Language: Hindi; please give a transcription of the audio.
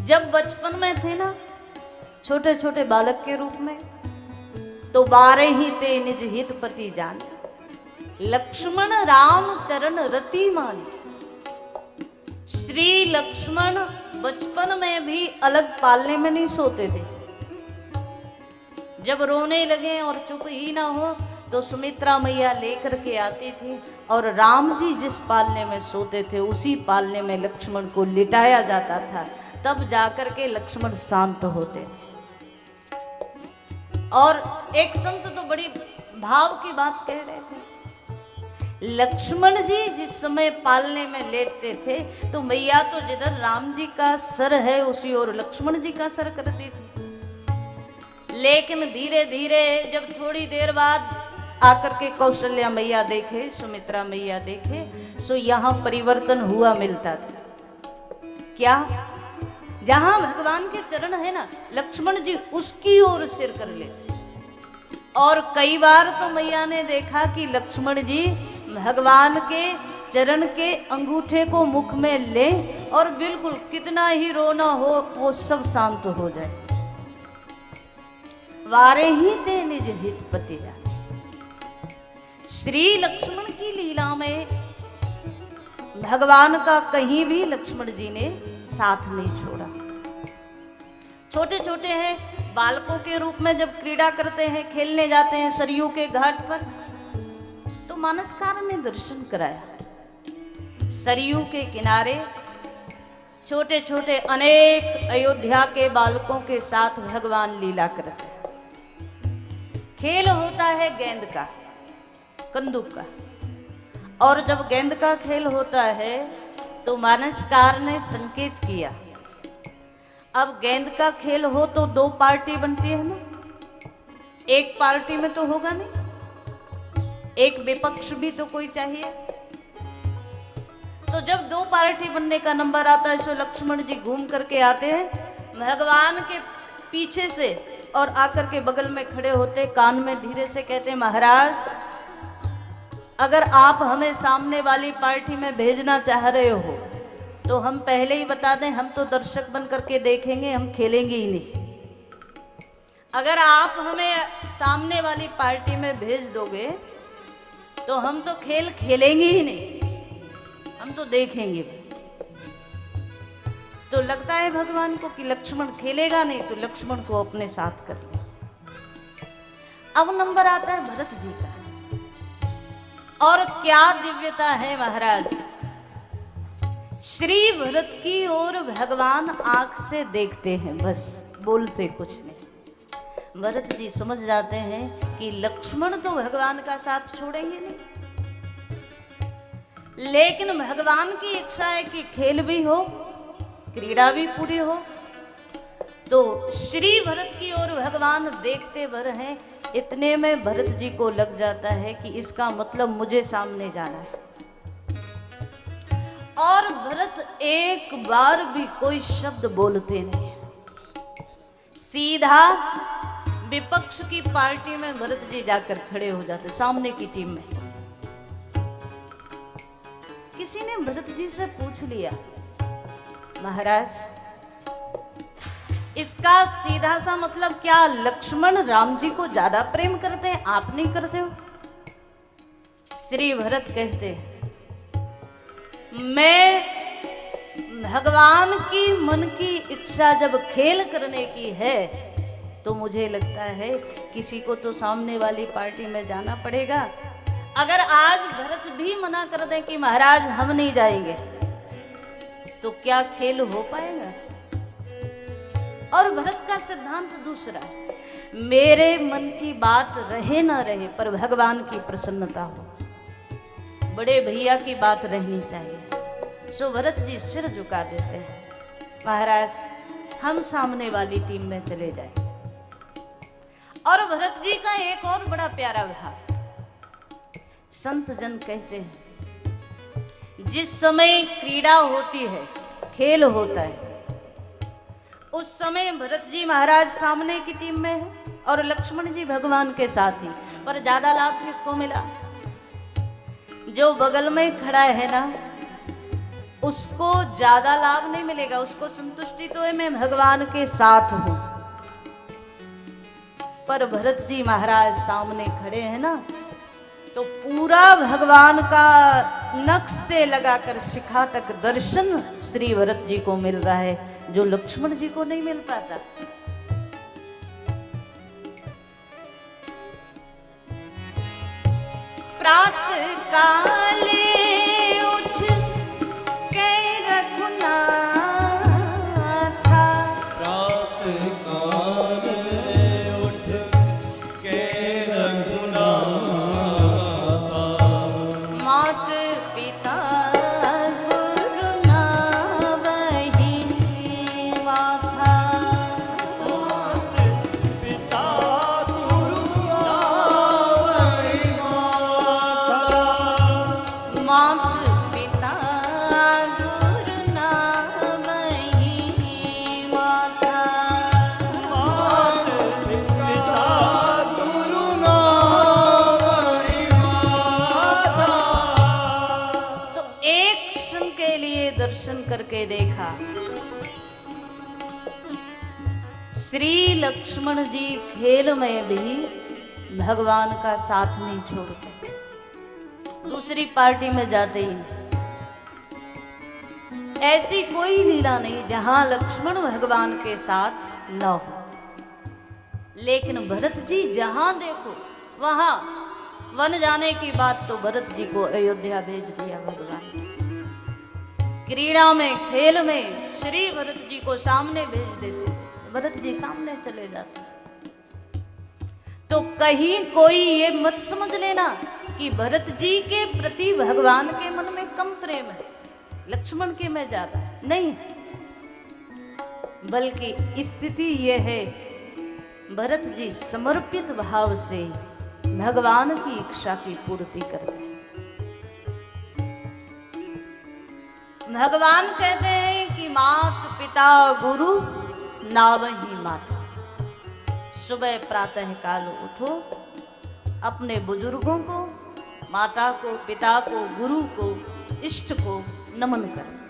जब बचपन में थे ना, छोटे छोटे बालक के रूप में, तो 12 ही ते निज हित पति जान, लक्ष्मण राम चरण रति मानी। श्री लक्ष्मण बचपन में भी अलग पालने में नहीं सोते थे। जब रोने लगे और चुप ही ना हो तो सुमित्रा मैया लेकर के आती थी, और राम जी जिस पालने में सोते थे उसी पालने में लक्ष्मण को लिटाया जाता था, तब जाकर के लक्ष्मण शांत होते थे। और एक संत तो बड़ी भाव की बात कह रहे थे, लक्ष्मण जी जिस समय पालने में लेटते थे तो मैया तो जिधर राम जी का सर है उसी ओर लक्ष्मण जी का सर करती थी। लेकिन धीरे धीरे जब थोड़ी देर बाद आकर के कौशल्या मैया देखे, सुमित्रा मैया देखे, सो यहाँ परिवर्तन हुआ मिलता था। क्या? जहां भगवान के चरण है ना, लक्ष्मण जी उसकी ओर सिर कर लेते। और कई बार तो मैया ने देखा कि लक्ष्मण जी भगवान के चरण के अंगूठे को मुख में ले और बिल्कुल कितना ही रोना हो वो सब शांत हो जाए। वारे ही ते निज हित पति जाने। श्री लक्ष्मण की लीला में भगवान का कहीं भी लक्ष्मण जी ने साथ नहीं छोड़ा। छोटे छोटे हैं, बालकों के रूप में जब क्रीड़ा करते हैं, खेलने जाते हैं सरयू के घाट पर, तो मानसकार ने दर्शन कराया। सरयू के किनारे छोटे छोटे अनेक अयोध्या के बालकों के साथ भगवान लीला करते हैं। खेल होता है गेंद का, कंदूक का, और जब गेंद का खेल होता है तो मानसकार ने संकेत किया, अब गेंद का खेल हो तो 2 पार्टी बनती है ना, एक पार्टी में तो होगा नहीं, एक विपक्ष भी तो कोई चाहिए। तो जब 2 पार्टी बनने का नंबर आता है सो लक्ष्मण जी घूम करके आते हैं भगवान के पीछे से, और आकर के बगल में खड़े होते, कान में धीरे से कहते, महाराज अगर आप हमें सामने वाली पार्टी में भेजना चाह रहे हो तो हम पहले ही बता दें, हम तो दर्शक बन करके देखेंगे, हम खेलेंगे ही नहीं। अगर आप हमें सामने वाली पार्टी में भेज दोगे तो हम तो खेल खेलेंगे ही नहीं, हम तो देखेंगे बस। तो लगता है भगवान को कि लक्ष्मण खेलेगा नहीं, तो लक्ष्मण को अपने साथ कर ले। अब नंबर आता है भरत जी का, और क्या दिव्यता है महाराज। श्री भरत की ओर भगवान आंख से देखते हैं, बस बोलते कुछ नहीं। भरत जी समझ जाते हैं कि लक्ष्मण तो भगवान का साथ छोड़ेंगे नहीं, लेकिन भगवान की इच्छा है कि खेल भी हो, क्रीड़ा भी पूरी हो। तो श्री भरत की ओर भगवान देखते भर हैं। इतने में भरत जी को लग जाता है कि इसका मतलब मुझे सामने जाना है, और भरत एक बार भी कोई शब्द बोलते नहीं, सीधा विपक्ष की पार्टी में भरत जी जाकर खड़े हो जाते, सामने की टीम में। किसी ने भरत जी से पूछ लिया, महाराज इसका सीधा सा मतलब क्या लक्ष्मण राम जी को ज्यादा प्रेम करते हैं, आप नहीं करते हो? श्री भरत कहते हैं, मैं भगवान की मन की इच्छा जब खेल करने की है तो मुझे लगता है किसी को तो सामने वाली पार्टी में जाना पड़ेगा। अगर आज भरत भी मना कर दें कि महाराज हम नहीं जाएंगे, तो क्या खेल हो पाएगा? और भरत का सिद्धांत दूसरा, मेरे मन की बात रहे ना रहे पर भगवान की प्रसन्नता हो, बड़े भैया की बात रहनी चाहिए। सो भरत जी सिर झुका देते हैं, महाराज हम सामने वाली टीम में चले जाएं। और भरत जी का एक और बड़ा प्यारा भाव, संत जन कहते हैं जिस समय क्रीड़ा होती है, खेल होता है, उस समय भरत जी महाराज सामने की टीम में है और लक्ष्मण जी भगवान के साथ ही। पर ज्यादा लाभ किसको मिला? जो बगल में खड़ा है ना, उसको ज्यादा लाभ नहीं मिलेगा, उसको संतुष्टि तो है मैं भगवान के साथ हूं। पर भरत जी महाराज सामने खड़े हैं ना, तो पूरा भगवान का नख से लगाकर शिखा तक दर्शन श्री भरत जी को मिल रहा है, जो लक्ष्मण जी को नहीं मिल पाता। प्रातः काले उठ के रघुनाथा, प्रातः काले उठ के रघुनाथा, मात पिता गुरु नावहि माथा, मात पिता गुरु नावहि माता, मात पिता गुरु नावहि माथा। मात पिता गुरु नावहि माता। तो एक क्षण के लिए दर्शन करके देखा, श्री लक्ष्मण जी खेल में भी भगवान का साथ नहीं छोड़ते, दूसरी पार्टी में जाते ही। ऐसी कोई लीला नहीं जहां लक्ष्मण भगवान के साथ न हो, लेकिन भरत जी जहां देखो वहां वन जाने की बात तो भरत जी को अयोध्या भेज दिया भगवान। क्रीड़ा में खेल में श्री भरत जी को सामने भेज देते, भरत जी सामने चले जाते। तो कहीं कोई ये मत समझ लेना कि भरत जी के प्रति भगवान के मन में कम प्रेम है, लक्ष्मण के में ज्यादा नहीं, बल्कि स्थिति यह है भरत जी समर्पित भाव से भगवान की इच्छा की पूर्ति करते हैं। भगवान कहते हैं कि मात पिता गुरु नावहि माता। सुबह प्रातः काल उठो, अपने बुजुर्गों को, माता को, पिता को, गुरु को, इष्ट को नमन करो।